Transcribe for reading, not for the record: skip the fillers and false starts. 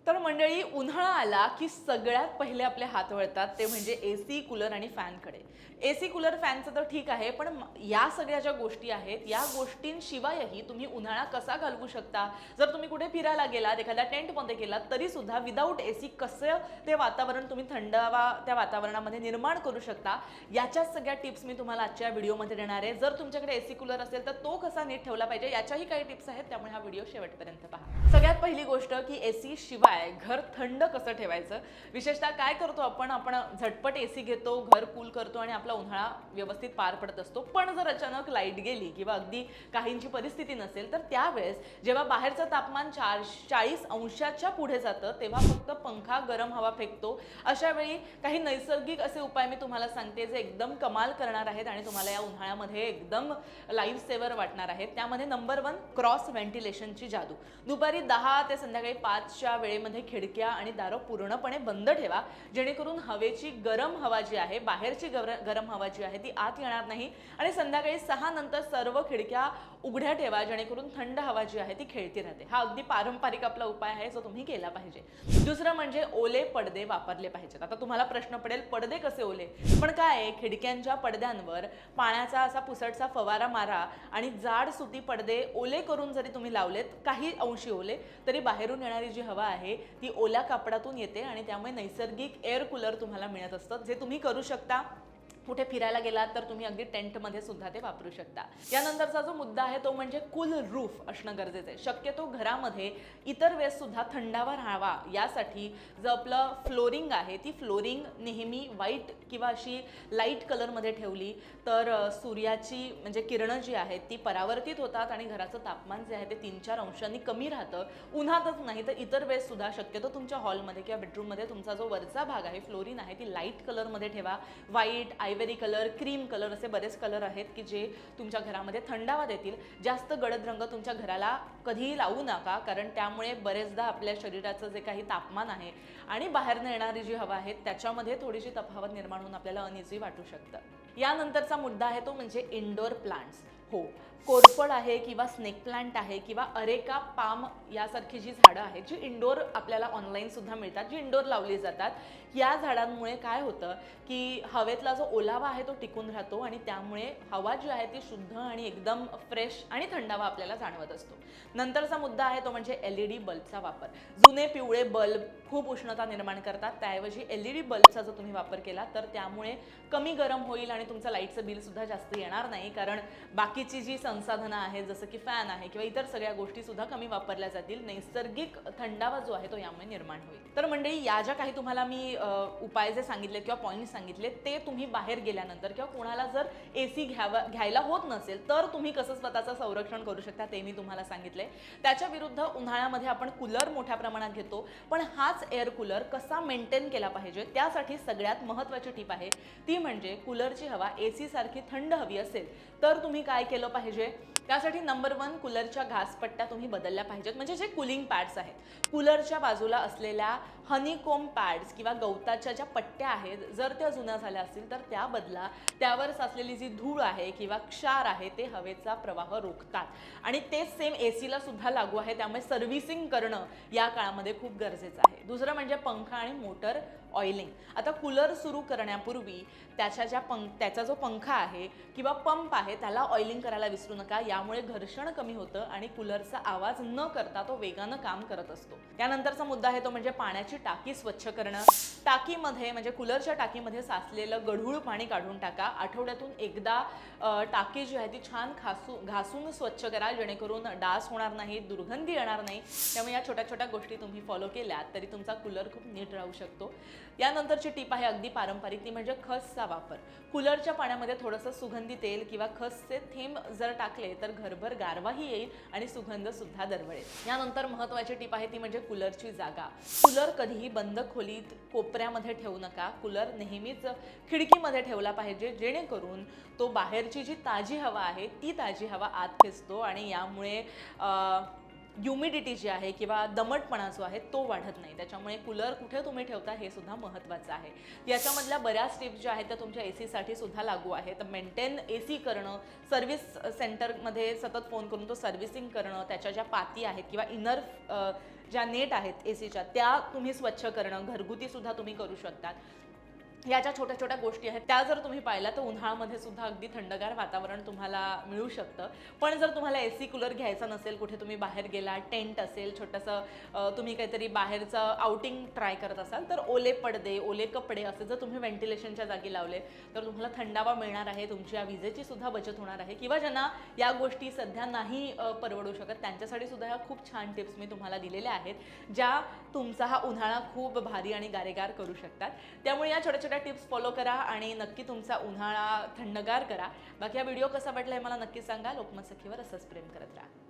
तर मंडळी, उन्हाळा आला की सगळ्यात पहिले आपले हात वळतात ते म्हणजे एसी, कूलर आणि फॅनकडे. एसी, कूलर, फॅनचं तर ठीक आहे, पण या सगळ्या ज्या गोष्टी आहेत, या गोष्टींशिवायही तुम्ही उन्हाळा कसा घालवू शकता? जर तुम्ही कुठे फिरायला गेलात, एखाद्या टेंटमध्ये गेलात, तरी सुद्धा विदाऊट एसी कसं ते वातावरण तुम्ही थंडावा त्या वातावरणामध्ये निर्माण करू शकता, याच्याच सगळ्या टिप्स मी तुम्हाला आजच्या व्हिडिओमध्ये देणार आहे. जर तुमच्याकडे एसी, कूलर असेल तर तो कसा नीट ठेवला पाहिजे, याच्याही काही टिप्स आहेत, त्यामुळे हा व्हिडिओ शेवटपर्यंत पहा. सगळ्यात पहिली गोष्ट की एसी शिवाय घर थंड कसं ठेवायचं. विशेषतः काय करतो आपण झटपट एसी घेतो, घर कूल करतो आणि आपला उन्हाळा व्यवस्थित पार पडत असतो. पण जर अचानक लाईट गेली किंवा अगदी काहींची परिस्थिती नसेल तर त्यावेळेस जेव्हा बाहेरचं तापमान 40 अंशाच्या पुढे जातं तेव्हा फक्त पंखा गरम हवा फेकतो. अशा वेळी काही नैसर्गिक असे उपाय मी तुम्हाला सांगते जे एकदम कमाल करणार आहेत आणि तुम्हाला या उन्हाळ्यामध्ये एकदम लाईफ सेवर वाटणार आहेत. त्यामध्ये नंबर 1, क्रॉस व्हेंटिलेशनची जादू. दुपारी 10 ते संध्याकाळी 5च्या वेळेमध्ये खिडक्या आणि दारं पूर्णपणे बंद ठेवा, जेणेकरून हवेची गरम हवा जी आहे, बाहेरची गरम हवा जी आहे ती आत येणार नाही. आणि संध्याकाळी 6 नंतर सर्व खिडक्या उघड्या ठेवा, जेणेकरून थंड हवा जी आहे ती खेळती राहते. हा अगदी पारंपरिक आपला उपाय आहे जो तुम्ही केला पाहिजे. दुसरं म्हणजे ओले पडदे वापरले पाहिजेत. आता तुम्हाला प्रश्न पडेल, पडदे कसे ओले? पण काय आहे, खिडक्यांच्या पडद्यांवर पाण्याचा असा पुसटसा फवारा मारा आणि जाड सुती पडदे ओले करून जरी तुम्ही लावलेत, काही अंशी ओले, तरी बाहेरून येणारी जी हवा आहे ती ओल्या कापडातून येते आणि त्यामुळे नैसर्गिक एअर कूलर तुम्हाला मिळत असतं, जे तुम्ही करू शकता. कुठे फिरायला गेलात तर तुम्ही अगदी टेंटमध्ये सुद्धा ते वापरू शकता. यानंतरचा जो मुद्दा आहे तो म्हणजे कूल रूफ असणं गरजेचं आहे. शक्यतो घरामध्ये इतर वेळेस सुद्धा थंडावा राहावा यासाठी जो आपलं फ्लोरिंग आहे ती फ्लोरिंग नेहमी व्हाईट किंवा अशी लाईट कलरमध्ये ठेवली तर सूर्याची म्हणजे किरणं जी आहेत ती परावर्तित होतात आणि घराचं तापमान जे आहे ते 3-4 अंशांनी कमी राहतं. उन्हातच नाही तर इतर वेळेस सुद्धा शक्यतो तुमच्या हॉलमध्ये किंवा बेडरूममध्ये तुमचा जो वरचा भाग आहे, फ्लोरिंग आहे, ती लाईट कलरमध्ये ठेवा. White, ivory colour, cream colour असे बरेच कलर आहेत की जे तुमच्या घरामध्ये थंडावा देतील. जास्त गडद रंग तुमच्या घराला कधीही लावू नका, कारण त्यामुळे बरेचदा आपल्या शरीराचं जे काही तापमान आहे आणि बाहेरनं येणारी जी हवा आहे त्याच्यामध्ये थोडीशी तफावत निर्माण होऊन आपल्याला अनइझी वाटू शकतं. यानंतरचा मुद्दा आहे तो म्हणजे इंडोर प्लांट्स. हो, कोरफड आहे किंवा स्नेक प्लांट आहे किंवा अरेका पाम यासारखी जी झाडं आहेत जी इंडोर आपल्याला ऑनलाईन सुद्धा मिळतात, जी इंडोर लावली जातात. या झाडांमुळे काय होतं की हवेतला जो ओलावा आहे तो टिकून राहतो आणि त्यामुळे हवा जी आहे ती शुद्ध आणि एकदम फ्रेश आणि थंडावा आपल्याला जाणवत असतो. नंतरचा मुद्दा आहे तो म्हणजे LED बल्बचा वापर. जुने पिवळे बल्ब खूप उष्णता निर्माण करतात, त्याऐवजी LED बल्बचा जर तुम्ही वापर केला तर त्यामुळे कमी गरम होईल आणि तुमचं लाईटचं बिल सुद्धा जास्त येणार नाही, कारण बाकीची जी संसाधनं आहेत जसं की फॅन आहे किंवा इतर सगळ्या गोष्टी सुद्धा कमी वापरल्या जातील. नैसर्गिक थंडावा जो आहे तो यामुळे निर्माण होईल. तर मंडळी, या ज्या काही तुम्हाला मी उपाय जे सांगितले किंवा पॉईंट सांगितले ते तुम्ही बाहेर गेल्यानंतर किंवा कोणाला जर एसी घ्यायला होत नसेल तर तुम्ही कसं स्वतःचं संरक्षण करू शकता ते मी तुम्हाला सांगितले. त्याच्या विरुद्ध उन्हाळ्यामध्ये आपण कूलर मोठ्या प्रमाणात घेतो, पण हाच एअर कूलर कसा मेंटेन केला पाहिजे त्यासाठी सगळ्यात महत्त्वाची टिप आहे ती म्हणजे कूलरची हवा एसी सारखी थंड हवी असेल तर तुम्ही काय केलं पाहिजे. त्यासाठी नंबर 1, कूलरच्या घासपट्ट्या तुम्ही बदलल्या पाहिजेत. म्हणजे जे कूलिंग पॅड्स आहेत, कूलरच्या बाजूला असलेल्या हनीकोम पॅड्स किंवा गवताच्या ज्या पट्ट्या आहेत जर त्या जुन्या झाल्या असतील तर त्या बदला. त्यावर साचलेली जी धूळ आहे किंवा क्षार आहे ते हवेचा प्रवाह रोखतात आणि तेच सेम एसीला सुद्धा लागू आहे, त्यामुळे सर्व्हिसिंग करणं या काळामध्ये खूप गरजेचं आहे. दुसरं म्हणजे पंखा आणि मोटर ऑइलिंग. आता कूलर सुरू करण्यापूर्वी त्याचा जो पंखा आहे किंवा पंप आहे त्याला ऑइलिंग करायला विसरू नका. यामुळे घर्षण कमी होतं आणि कूलरचा आवाज न करता तो वेगानं काम करत असतो. त्यानंतरचा मुद्दा आहे तो म्हणजे पाण्याची टाकी स्वच्छ करणं. टाकीमध्ये म्हणजे कूलरच्या टाकीमध्ये साचलेलं गढूळ पाणी काढून टाका. आठवड्यातून एकदा टाकी जी आहे ती छान घासून स्वच्छ करा, जेणेकरून डास होणार नाही, दुर्गंधी येणार नाही. त्यामुळे या छोट्या छोट्या गोष्टी तुम्ही फॉलो केल्यात तरी तुमचा कूलर खूप नीट राहू शकतो. यानंतरची टीप आहे अगदी पारंपरिक, ती म्हणजे खसचा वापर. कूलरच्या पाण्यामध्ये थोडंसं सुगंधी तेल किंवा खसचे थेंब जर टाकले तर घरभर गारवाही येईल आणि सुगंध सुद्धा दरवळेल. यानंतर महत्त्वाची टीप आहे ती म्हणजे कूलरची जागा. कूलर कधीही बंद खोलीत कोपऱ्यामध्ये ठेवू नका. कूलर नेहमीच खिडकीमध्ये ठेवला पाहिजे, जेणेकरून तो बाहेरची जी ताजी हवा आहे ती ताजी हवा आत खेचतो आणि यामुळे ह्युमिडिटी जी आहे किंवा दमटपणा जो आहे तो वाढत नाही. त्याच्यामुळे कूलर कुठे तुम्ही ठेवता हे सुद्धा महत्त्वाचं आहे. याच्यामधल्या बऱ्याच टिप्स ज्या आहेत त्या तुमच्या एसीसाठी सुद्धा लागू आहेत. तर मेंटेन एसी करणं, सर्व्हिस सेंटरमध्ये सतत फोन करून तो सर्व्हिसिंग करणं, त्याच्या ज्या पाती आहेत किंवा इनर ज्या नेट आहेत एसीच्या त्या तुम्ही स्वच्छ करणं, घरगुती सुद्धा तुम्ही करू शकतात. या ज्या छोट्या छोट्या गोष्टी आहेत त्या जर तुम्ही पाहिल्या तर उन्हाळ्यामध्ये सुद्धा अगदी थंडगार वातावरण तुम्हाला मिळू शकतं. पण जर तुम्हाला एसी कूलर घ्यायचा नसेल, कुठे तुम्ही बाहेर गेला, टेंट असेल, छोटंसं तुम्ही काहीतरी बाहेरचं आउटिंग ट्राय करत असाल, तर ओले पडदे, ओले कपडे असे जर तुम्ही व्हेंटिलेशनच्या जागी लावले तर तुम्हाला थंडावा मिळणार आहे, तुमच्या विजेची सुद्धा बचत होणार आहे. किंवा ज्यांना या गोष्टी सध्या नाही परवडू शकत त्यांच्यासाठी सुद्धा ह्या खूप छान टिप्स मी तुम्हाला दिलेल्या आहेत, ज्या तुमचा हा उन्हाळा खूप भारी आणि गारेगार करू शकतात. त्यामुळे या छोट्या छोट्या टिप्स फॉलो करा आणि नक्की तुमचा उन्हाळा थंडगार करा. बाकी हा व्हिडिओ कसा वाटला हे मला नक्की सांगा. लोकमत सखीवर असंच प्रेम करत राहा.